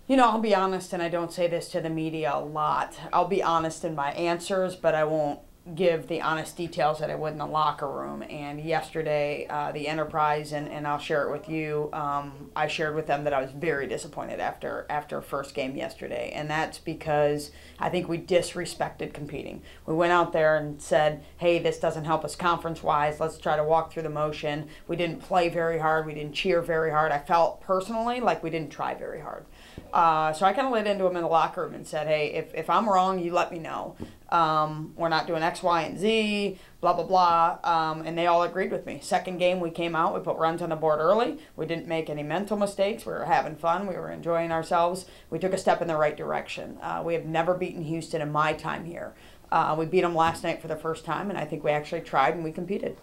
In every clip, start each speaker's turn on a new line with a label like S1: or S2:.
S1: You know, I'll be honest, and I don't say this to the media a lot. I'll be honest in my answers, but I won't give the honest details that I would in the locker room. And yesterday, the Enterprise, and I'll share it with you, I shared with them that I was very disappointed after first game yesterday. And that's because I think we disrespected competing. We went out there and said, hey, this doesn't help us conference-wise. Let's try to walk through the motion. We didn't play very hard. We didn't cheer very hard. I felt personally like we didn't try very hard. So I kind of laid into him in the locker room and said, hey, if I'm wrong, you let me know. We're not doing X, Y, and Z, blah, blah, blah. And they all agreed with me. Second game, we came out. We put runs on the board early. We didn't make any mental mistakes. We were having fun. We were enjoying ourselves. We took a step in the right direction. We have never beaten Houston in my time here. We beat them last night for the first time, and I think we actually tried and we competed.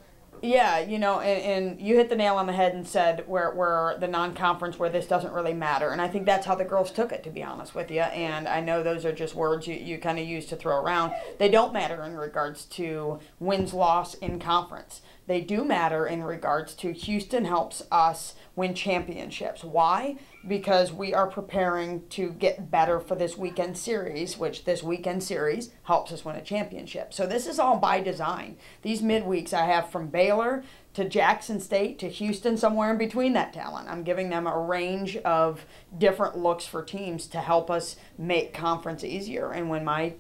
S1: Yeah, you know, and you hit the nail on the head and said we're the non-conference where this doesn't really matter. And I think that's how the girls took it, to be honest with you. And I know those are just words you kind of use to throw around. They don't matter in regards to wins-loss in conference. They do matter in regards to Houston helps us win championships. Why? Because we are preparing to get better for this weekend series, which this weekend series helps us win a championship. So this is all by design. These midweeks I have from Baylor to Jackson State to Houston, somewhere in between that talent. I'm giving them a range of different looks for teams to help us make conference easier. And when my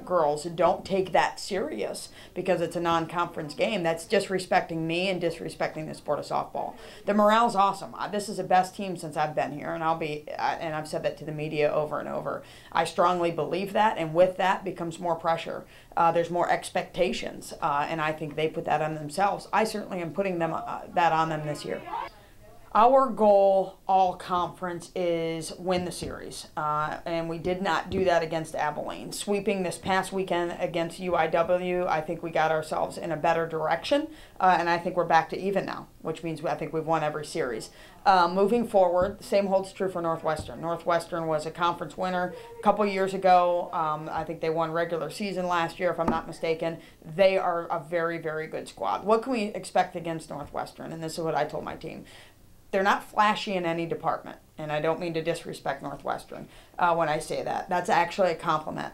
S1: girls don't take that serious because it's a non-conference game, that's disrespecting me and disrespecting the sport of softball. The morale's awesome. This is the best team since I've been here, and and I've said that to the media over and over. I strongly believe that, and with that becomes more pressure. There's more expectations, and I think they put that on themselves. I certainly am putting them that on them this year. Our goal, all conference, is win the series, and we did not do that against Abilene. Sweeping this past weekend against UIW, I think we got ourselves in a better direction, and I think we're back to even now, which means I think we've won every series. Moving forward, the same holds true for Northwestern. Northwestern was a conference winner a couple years ago. I think they won regular season last year, if I'm not mistaken. They are a very, very good squad. What can we expect against Northwestern? And this is what I told my team. They're not flashy in any department, and I don't mean to disrespect Northwestern when I say that. That's actually a compliment.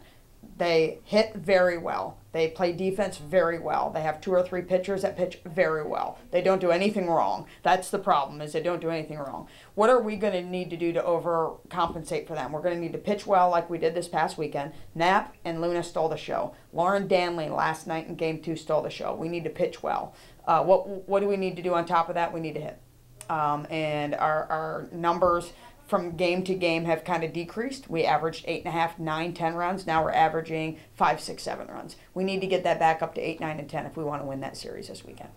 S1: They hit very well. They play defense very well. They have 2 or 3 pitchers that pitch very well. They don't do anything wrong. That's the problem, is they don't do anything wrong. What are we going to need to do to overcompensate for them? We're going to need to pitch well like we did this past weekend. Knapp and Luna stole the show. Lauren Danley last night in Game 2 stole the show. We need to pitch well. What do we need to do on top of that? We need to hit. And our numbers from game to game have kind of decreased. We averaged 8.5, 9, 10 runs. Now we're averaging 5, 6, 7 runs. We need to get that back up to 8, 9, and 10 if we want to win that series this weekend.